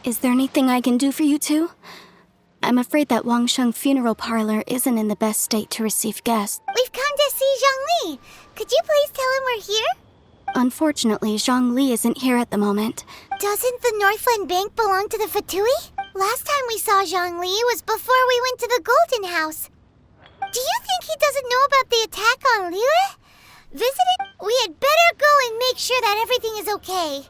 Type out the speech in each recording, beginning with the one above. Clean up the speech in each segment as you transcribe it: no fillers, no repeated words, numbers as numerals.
Is there anything I can do for you two? I'm afraid that Wangsheng funeral parlor isn't in the best state to receive guests. We've come to see Zhongli. Could you please tell him we're here? Unfortunately, Zhongli isn't here at the moment. Doesn't the Northland Bank belong to the Fatui? Last time we saw Zhongli was before we went to the Golden House. Do you think he doesn't know about the attack on Liyue? Visiting? We had better go and make sure that everything is okay.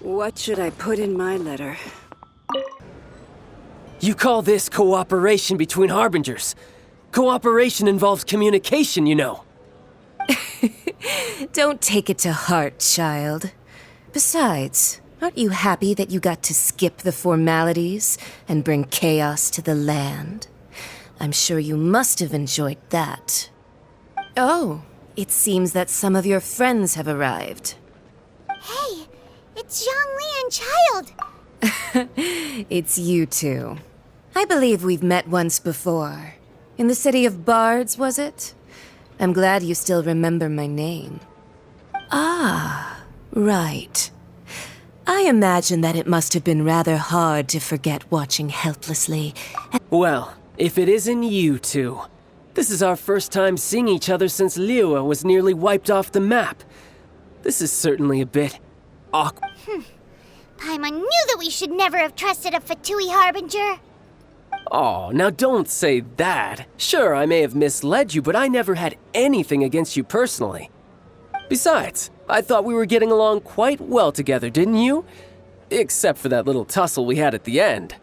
What should I put in my letter? You call this cooperation between harbingers? Cooperation involves communication, you know. Don't take it to heart, child. Besides, aren't you happy that you got to skip the formalities and bring chaos to the land? I'm sure you must have enjoyed that. Oh, it seems that some of your friends have arrived. Hey, it's Zhongli and Child. It's you two. I believe we've met once before. In the city of Bards, was it? I'm glad you still remember my name. Ah, right. I imagine that it must have been rather hard to forget watching helplessly. Well, if it isn't you two. This is our first time seeing each other since Liyue was nearly wiped off the map. This is certainly a bit awkward. Paimon knew that we should never have trusted a Fatui Harbinger. Oh, now don't say that. Sure, I may have misled you, but I never had anything against you personally. Besides, I thought we were getting along quite well together, didn't you? Except for that little tussle we had at the end.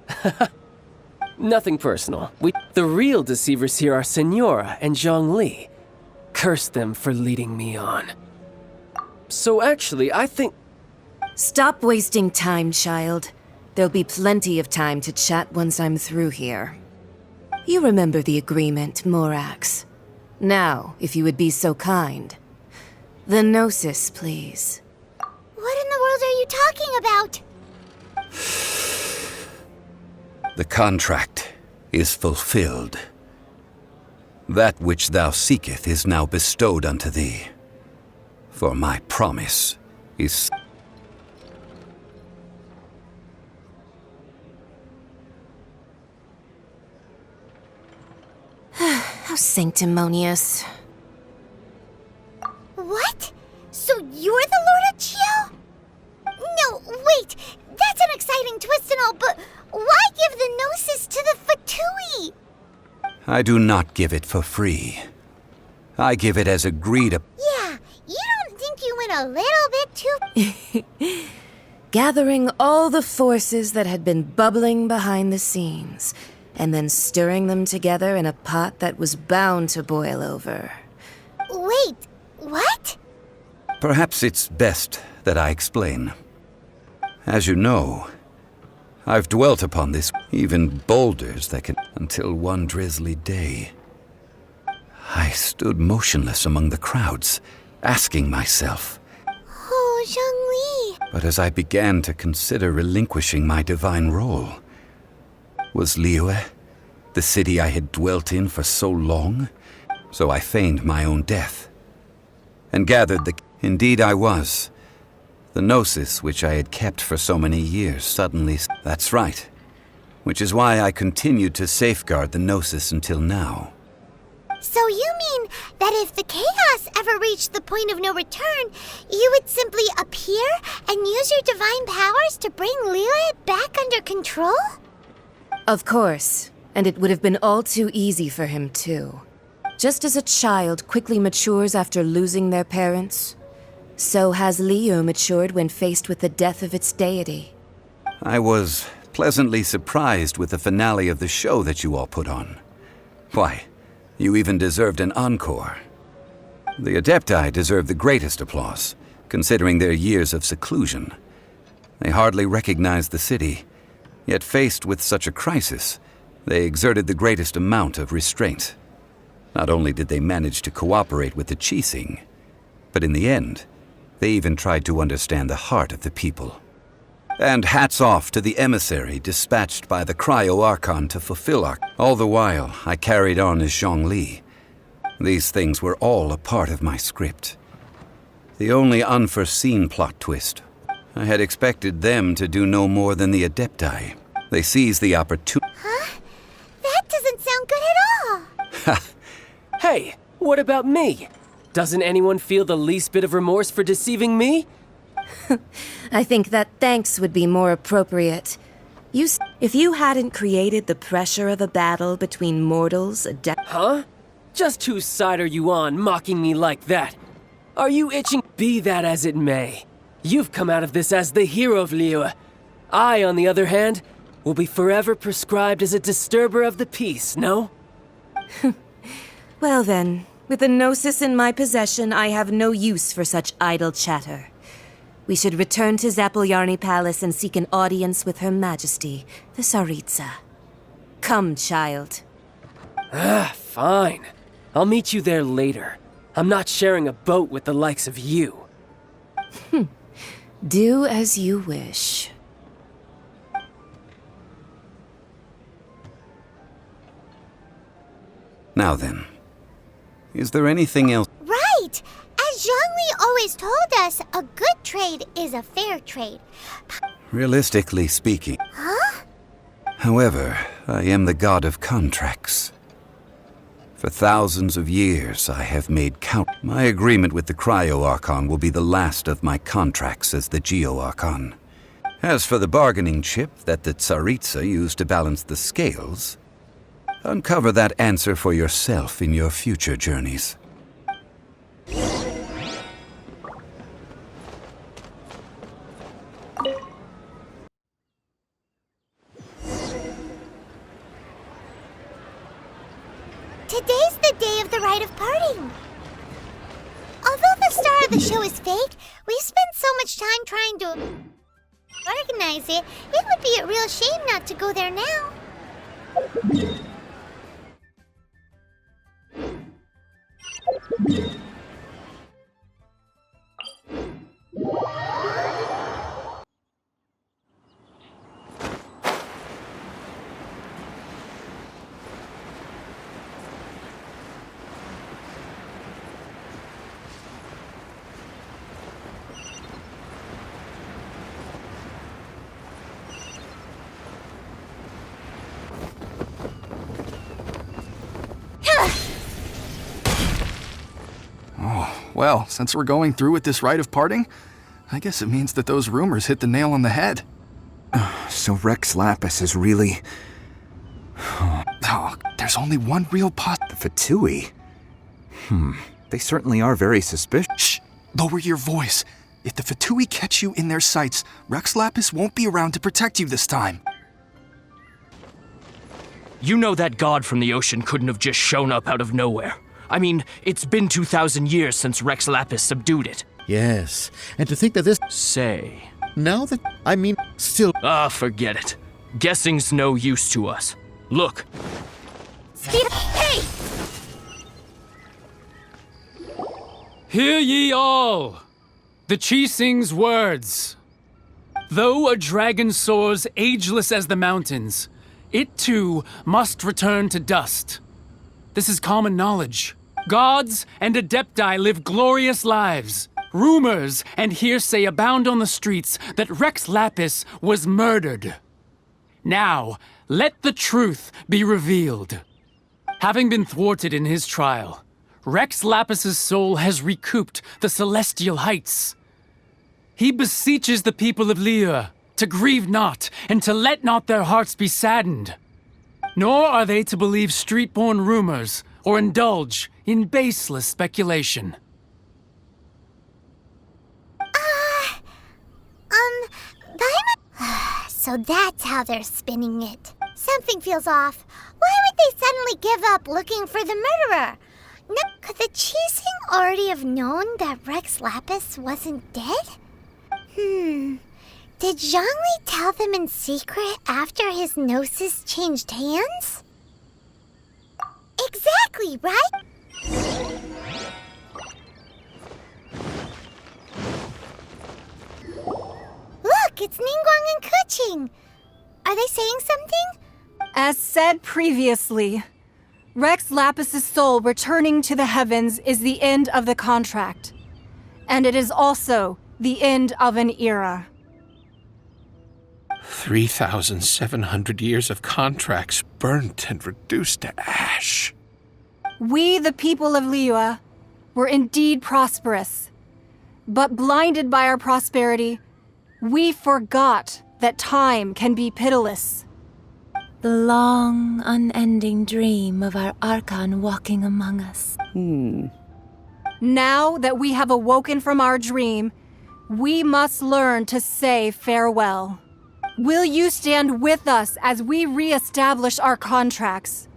Nothing personal. The real deceivers here are Senora and Zhongli. Curse them for leading me on. So actually, I think... Stop wasting time, child. There'll be plenty of time to chat once I'm through here. You remember the agreement, Morax. Now, if you would be so kind. The Gnosis, please. What in the world are you talking about? The contract is fulfilled. That which thou seeketh is now bestowed unto thee. For my promise is... How sanctimonious. What? So you're the Lord of Chiao? No, wait. That's an exciting twist and all, but why give the Gnosis to the Fatui? I do not give it for free. I give it as agreed upon. Yeah, you don't think you went a little bit too... Gathering all the forces that had been bubbling behind the scenes, and then stirring them together in a pot that was bound to boil over. Wait, what? Perhaps it's best that I explain. As you know, I've dwelt upon this, even boulders that can... Until one drizzly day, I stood motionless among the crowds, asking myself... Oh, Zhongli. But as I began to consider relinquishing my divine role, was Liyue the city I had dwelt in for so long? So I feigned my own death, and gathered the... Indeed I was. The Gnosis, which I had kept for so many years, suddenly... That's right. Which is why I continued to safeguard the Gnosis until now. So you mean that if the chaos ever reached the point of no return, you would simply appear and use your divine powers to bring Liyue back under control? Of course, and it would have been all too easy for him too. Just as a child quickly matures after losing their parents, so has Liyue matured when faced with the death of its deity. I was pleasantly surprised with the finale of the show that you all put on. Why, you even deserved an encore. The Adepti deserve the greatest applause, considering their years of seclusion. They hardly recognized the city, yet faced with such a crisis, they exerted the greatest amount of restraint. Not only did they manage to cooperate with the Qixing, but in the end, they even tried to understand the heart of the people. And hats off to the emissary dispatched by the Cryo-Archon to fulfill our... All the while, I carried on as Zhongli. These things were all a part of my script. The only unforeseen plot twist. I had expected them to do no more than the Adepti. They seized the opportunity... Huh? That doesn't sound good at all. Hey, what about me? Doesn't anyone feel the least bit of remorse for deceiving me? I think that thanks would be more appropriate. If you hadn't created the pressure of a battle between mortals, Huh? Just whose side are you on, mocking me like that? Are you itching? Be that as it may. You've come out of this as the hero of Liyue. I, on the other hand, will be forever prescribed as a disturber of the peace, no? Well then, with the Gnosis in my possession, I have no use for such idle chatter. We should return to Zapoljarny Palace and seek an audience with Her Majesty, the Tsaritsa. Come, child. Fine. I'll meet you there later. I'm not sharing a boat with the likes of you. Do as you wish. Now then, is there anything else? Right! As Zhongli always told us, a good trade is a fair trade. Realistically speaking. Huh? However, I am the god of contracts. For thousands of years, I have made count. My agreement with the Cryo-Archon will be the last of my contracts as the Geo-Archon. As for the bargaining chip that the Tsaritsa used to balance the scales, uncover that answer for yourself in your future journeys. Today's the day of the rite of parting. Although the star of the show is fake, we spent so much time trying to organize it, it would be a real shame not to go there now. Well, since we're going through with this rite of parting, I guess it means that those rumors hit the nail on the head. So Rex Lapis is really... Oh, there's only one real The Fatui? They certainly are very suspicious. Shh! Lower your voice. If the Fatui catch you in their sights, Rex Lapis won't be around to protect you this time. You know that god from the ocean couldn't have just shown up out of nowhere. I mean, it's been 2,000 years since Rex Lapis subdued it. Yes, and to think that this... Say. Now that... I mean, still... Forget it. Guessing's no use to us. Look. Speed up! Hey! Hear ye all! The Qixing's words. Though a dragon soars ageless as the mountains, it too must return to dust. This is common knowledge. Gods and Adepti live glorious lives. Rumors and hearsay abound on the streets that Rex Lapis was murdered. Now, let the truth be revealed. Having been thwarted in his trial, Rex Lapis's soul has recouped the celestial heights. He beseeches the people of Liyue to grieve not and to let not their hearts be saddened. Nor are they to believe street-born rumors or indulge in baseless speculation. So that's how they're spinning it. Something feels off. Why would they suddenly give up looking for the murderer? No, could the Qixing already have known that Rex Lapis wasn't dead? Did Zhongli tell them in secret after his gnosis changed hands? Exactly! Exactly, right? Look, it's Ningguang and Kuching. Are they saying something? As said previously, Rex Lapis's soul returning to the heavens is the end of the contract. And it is also the end of an era. 3,700 years of contracts burnt and reduced to ash. We, the people of Liyue, were indeed prosperous. But blinded by our prosperity, we forgot that time can be pitiless. The long, unending dream of our Archon walking among us. Now that we have awoken from our dream, we must learn to say farewell. Will you stand with us as we re-establish our contracts?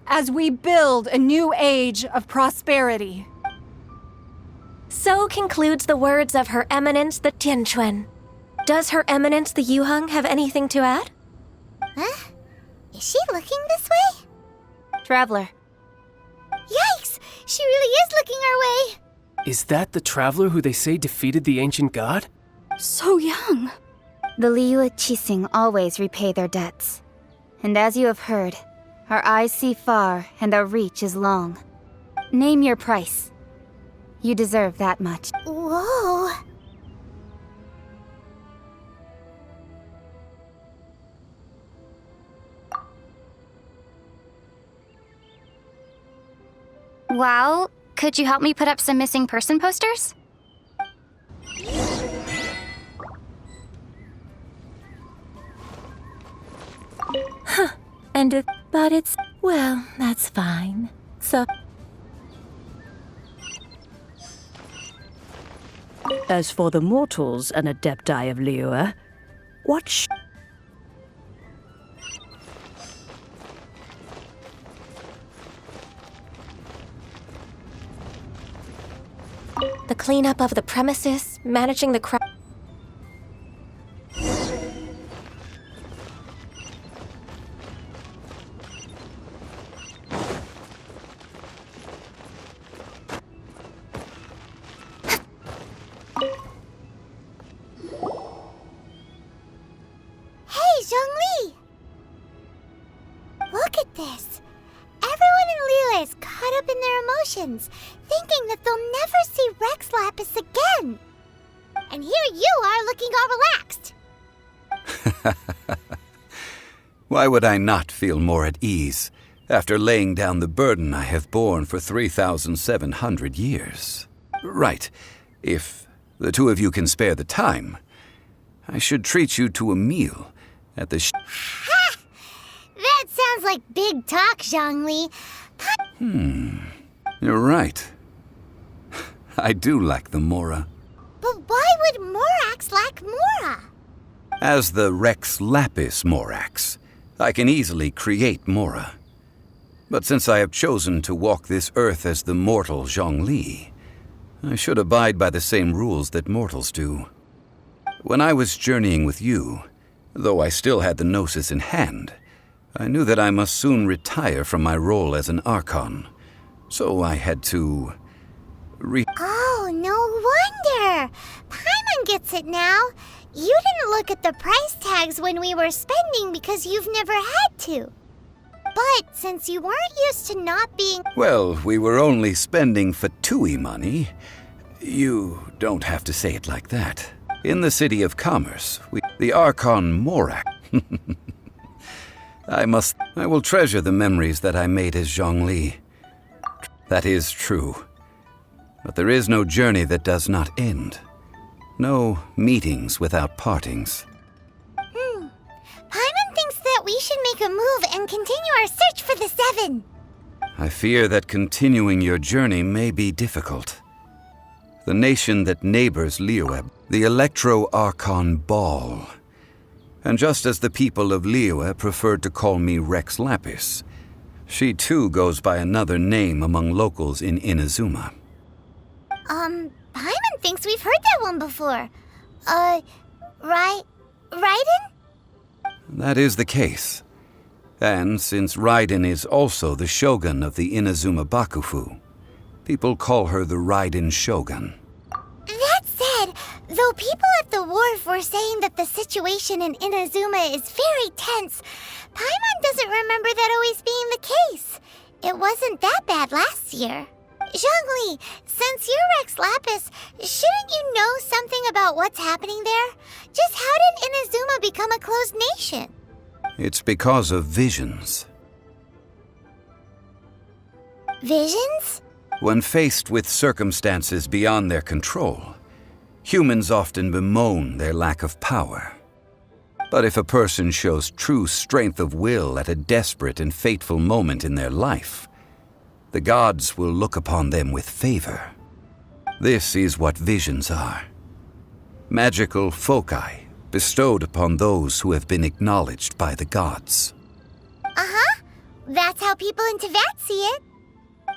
As we build a new age of prosperity? So concludes the words of Her Eminence the Tianquan. Does Her Eminence the Yuheng have anything to add? Huh? Is she looking this way? Traveler. Yikes! She really is looking our way! Is that the traveler who they say defeated the ancient god? So young. The Liyue Qixing always repay their debts. And as you have heard, our eyes see far and our reach is long. Name your price. You deserve that much. Whoa! Well, could you help me put up some missing person posters? But it's, well, that's fine. So... As for the mortals and adepti of Liyue, what The cleanup of the premises, managing the crowd. Hey, Zhongli! Look at this. Everyone in Liyue is caught up in their emotions, thinking that they'll never see Rex Lapis again. And here you are looking all relaxed. Why would I not feel more at ease after laying down the burden I have borne for 3,700 years? Right. If the two of you can spare the time, I should treat you to a meal at the Ha! That sounds like big talk, Zhongli. You're right. I do lack the Mora. But why would Morax lack Mora? As the Rex Lapis Morax, I can easily create Mora. But since I have chosen to walk this earth as the mortal Zhongli, I should abide by the same rules that mortals do. When I was journeying with you, though I still had the Gnosis in hand, I knew that I must soon retire from my role as an Archon. So I had to... Oh, no wonder! Paimon gets it now. You didn't look at the price tags when we were spending because you've never had to. But since you weren't used to not being... Well, we were only spending Fatui money. You don't have to say it like that. In the City of Commerce, the Archon Morak. I will treasure the memories that I made as Zhongli. That is true. But there is no journey that does not end. No meetings without partings. Paimon thinks that we should make a move and continue our search for the Seven. I fear that continuing your journey may be difficult. The nation that neighbors Liyue, the Electro-Archon Ball. And just as the people of Liyue preferred to call me Rex Lapis, she too goes by another name among locals in Inazuma. Paimon thinks we've heard that one before. Raiden? That is the case. And since Raiden is also the shogun of the Inazuma Bakufu, people call her the Raiden Shogun. That said, though people at the wharf were saying that the situation in Inazuma is very tense, Paimon doesn't remember that always being the case. It wasn't that bad last year. Zhongli, since you're Rex Lapis, shouldn't you know something about what's happening there? Just how did Inazuma become a closed nation? It's because of visions. Visions? When faced with circumstances beyond their control, humans often bemoan their lack of power. But if a person shows true strength of will at a desperate and fateful moment in their life, the gods will look upon them with favor. This is what visions are. Magical foci bestowed upon those who have been acknowledged by the gods. Uh-huh. That's how people in Teyvat see it.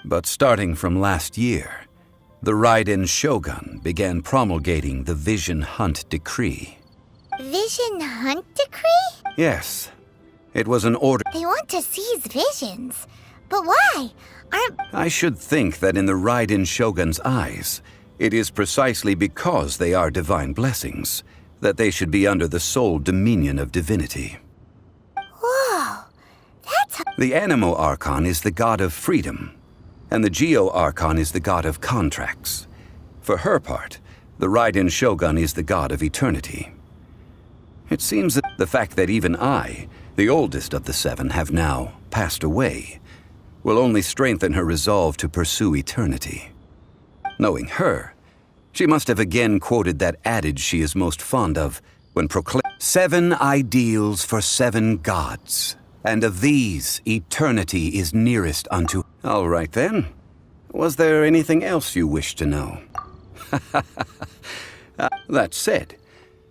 But starting from last year, the Raiden Shogun began promulgating the Vision Hunt Decree. Vision Hunt Decree? Yes, it was an order. They want to seize visions. But why? I should think that in the Raiden Shogun's eyes, it is precisely because they are divine blessings that they should be under the sole dominion of divinity. Whoa, that's... The Animo Archon is the god of freedom, and the Geo Archon is the god of contracts. For her part, the Raiden Shogun is the god of eternity. It seems that the fact that even I, the oldest of the seven, have now passed away, will only strengthen her resolve to pursue eternity. Knowing her, she must have again quoted that adage she is most fond of when proclaiming 7 ideals for 7 gods, and of these eternity is nearest unto... All right then. Was there anything else you wish to know? That said,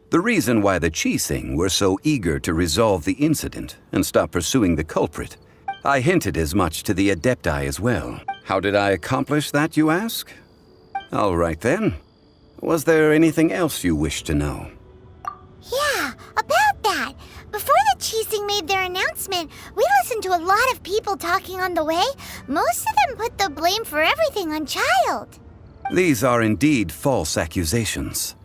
the reason why the Qixing were so eager to resolve the incident and stop pursuing the culprit, I hinted as much to the Adepti as well. How did I accomplish that, you ask? All right then. Was there anything else you wish to know? Yeah, about that. Before the Qixing made their announcement, we listened to a lot of people talking on the way. Most of them put the blame for everything on Child. These are indeed false accusations.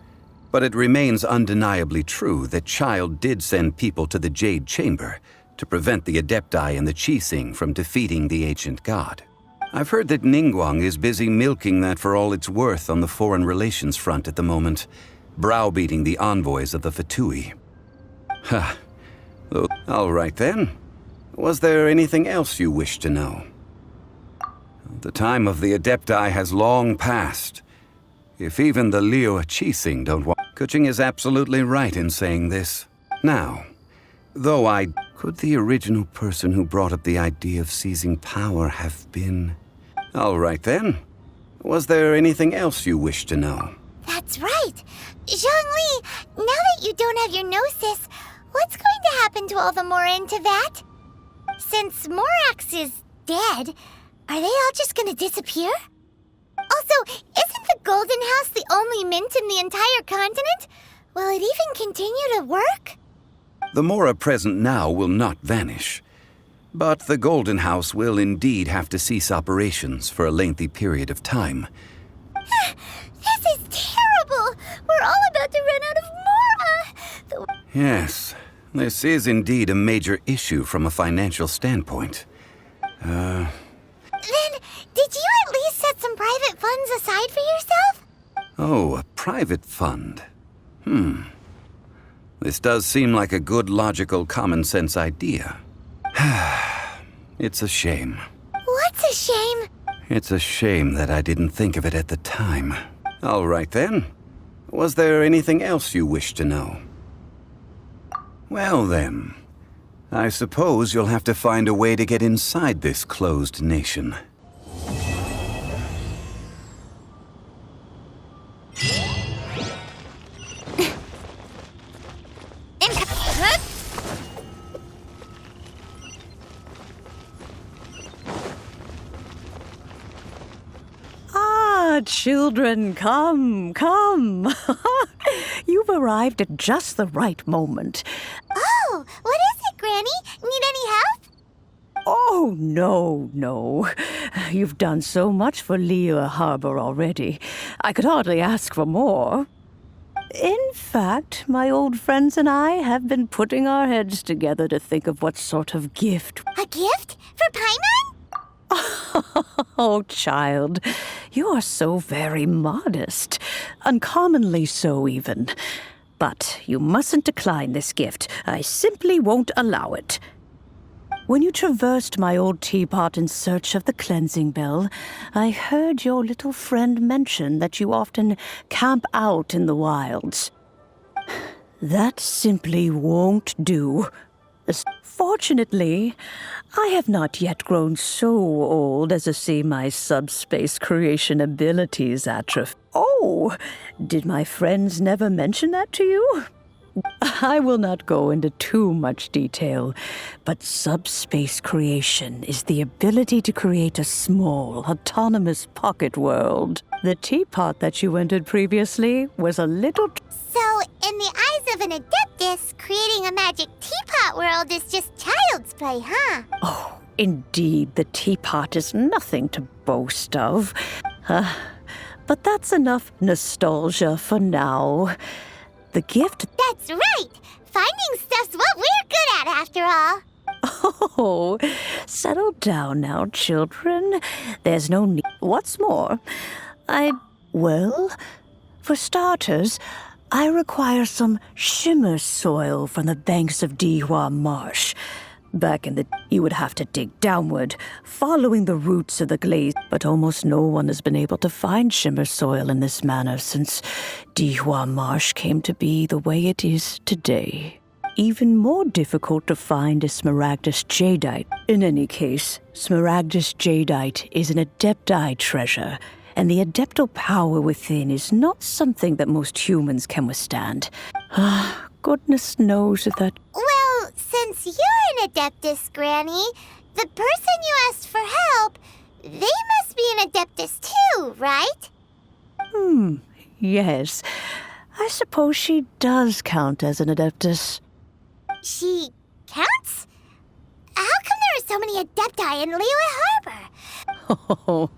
But it remains undeniably true that Child did send people to the Jade Chamber to prevent the Adepti and the Qixing from defeating the ancient god. I've heard that Ningguang is busy milking that for all it's worth on the foreign relations front at the moment, browbeating the envoys of the Fatui. Ha. All right then. Was there anything else you wish to know? The time of the Adepti has long passed. If even the Liyue Qixing don't want... Kuching is absolutely right in saying this. Now, though could the original person who brought up the idea of seizing power have been... All right then. Was there anything else you wish to know? That's right. Zhongli, now that you don't have your gnosis, what's going to happen to all the Mora in Teyvat? Since Morax is dead, are they all just going to disappear? Also, isn't the Golden House the only mint in the entire continent? Will it even continue to work? The Mora present now will not vanish. But the Golden House will indeed have to cease operations for a lengthy period of time. This is terrible! We're all about to run out of Mora! Yes, this is indeed a major issue from a financial standpoint. Then, did you at least set some private funds aside for yourself? Oh, a private fund. This does seem like a good, logical, common-sense idea. It's a shame. What's a shame? It's a shame that I didn't think of it at the time. All right then. Was there anything else you wish to know? Well then, I suppose you'll have to find a way to get inside this closed nation. Children, come, come. You've arrived at just the right moment. Oh, what is it, Granny? Need any help? Oh, no. You've done so much for Liyue Harbor already. I could hardly ask for more. In fact, my old friends and I have been putting our heads together to think of what sort of gift. A gift? For Paimon? Oh, child, you are so very modest. Uncommonly so, even. But you mustn't decline this gift. I simply won't allow it. When you traversed my old teapot in search of the cleansing bell, I heard your little friend mention that you often camp out in the wilds. That simply won't do. Fortunately, I have not yet grown so old as to see my subspace creation abilities atrophy. Oh, did my friends never mention that to you? I will not go into too much detail, but subspace creation is the ability to create a small, autonomous pocket world. The teapot that you entered previously was a little... So, in the eyes of an adeptus, creating a magic teapot world is just child's play, huh? Oh, indeed, the teapot is nothing to boast of. But that's enough nostalgia for now. The gift... That's right! Finding stuff's what we're good at, after all. Oh, settle down now, children. There's no need... What's more, Well, for starters, I require some shimmer soil from the banks of Dihua Marsh. Back in the... You would have to dig downward, following the roots of the glaze. But almost no one has been able to find shimmer soil in this manner since Dihua Marsh came to be the way it is today. Even more difficult to find is Smaragdus Jadeite. In any case, Smaragdus Jadeite is an adepti treasure, and the adeptal power within is not something that most humans can withstand. Goodness knows if that... Well, since you're an adeptus, Granny, the person you asked for help, they must be an adeptus too, right? Yes. I suppose she does count as an adeptus. She counts? How come there are so many adepti in Liyue Harbor? Oh,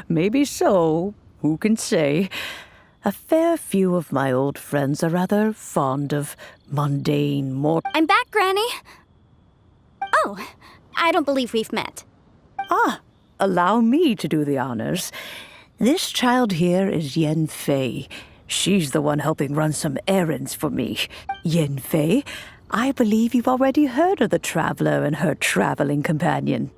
maybe so. Who can say? A fair few of my old friends are rather fond of mundane mortal... I'm back, Granny. Oh, I don't believe we've met. Allow me to do the honors. This child here is Yen Fei. She's the one helping run some errands for me. Yen Fei, I believe you've already heard of the traveler and her traveling companion.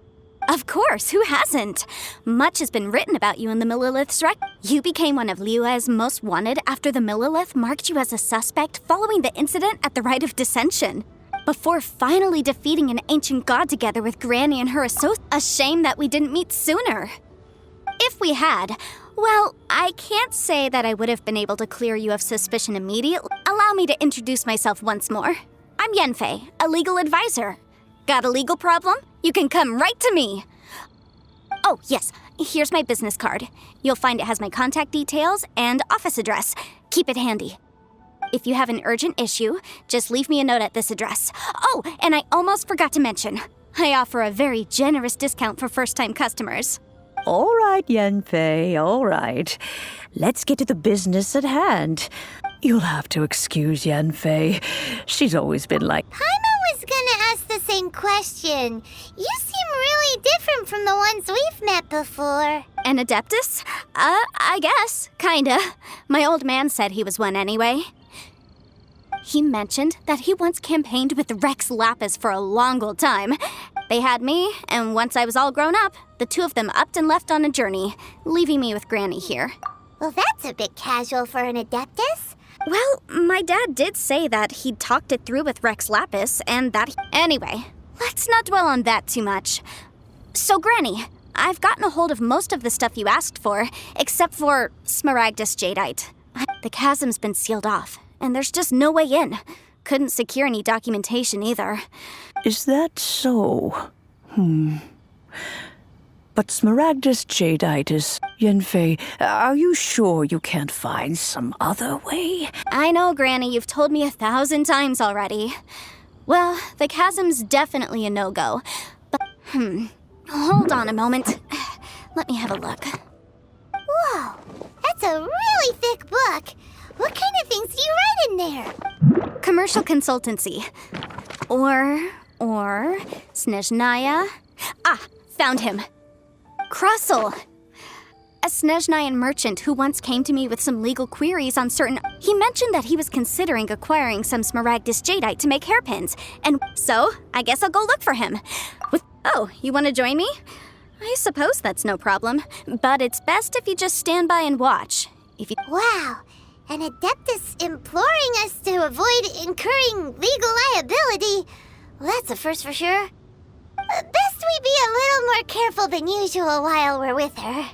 Of course, who hasn't? Much has been written about you in the Millilith's record. You became one of Liyue's most wanted after the Millilith marked you as a suspect following the incident at the Rite of Dissension. Before finally defeating an ancient god together with Granny and her associates. A shame that we didn't meet sooner. If we had, well, I can't say that I would have been able to clear you of suspicion immediately. Allow me to introduce myself once more. I'm Yenfei, a legal advisor. Got a legal problem? You can come right to me. Oh, yes, here's my business card. You'll find it has my contact details and office address. Keep it handy. If you have an urgent issue, just leave me a note at this address. Oh, and I almost forgot to mention, I offer a very generous discount for first-time customers. All right, Yenfei, all right. Let's get to the business at hand. You'll have to excuse Yenfei. She's always been like... Paimon was gonna ask the same question. You seem really different from the ones we've met before. An adeptus? I guess. Kinda. My old man said he was one anyway. He mentioned that he once campaigned with Rex Lapis for a long old time. They had me, and once I was all grown up, the two of them upped and left on a journey, leaving me with Granny here. Well, that's a bit casual for an adeptus. Well, my dad did say that he'd talked it through with Rex Lapis, and that... Anyway, let's not dwell on that too much. So, Granny, I've gotten a hold of most of the stuff you asked for, except for Smaragdus Jadeite. The chasm's been sealed off, and there's just no way in. Couldn't secure any documentation either. Is that so? But Smaragdus Jadeite is... Yenfei, are you sure you can't find some other way? I know, Granny, you've told me 1,000 times already. Well, the chasm's definitely a no-go. But, Hold on a moment. Let me have a look. Whoa, that's a really thick book. What kind of things do you write in there? Commercial consultancy. Or Snezhnaya. Ah, found him. Krusel. A Snezhnayan merchant who once came to me with some legal queries on certain... He mentioned that he was considering acquiring some Smaragdus jadeite to make hairpins. And so, I guess I'll go look for him. Oh, you want to join me? I suppose that's no problem. But it's best if you just stand by and watch. If you... Wow, an Adeptus imploring us to avoid incurring legal liability. Well, that's a first for sure. Best we be a little more careful than usual while we're with her.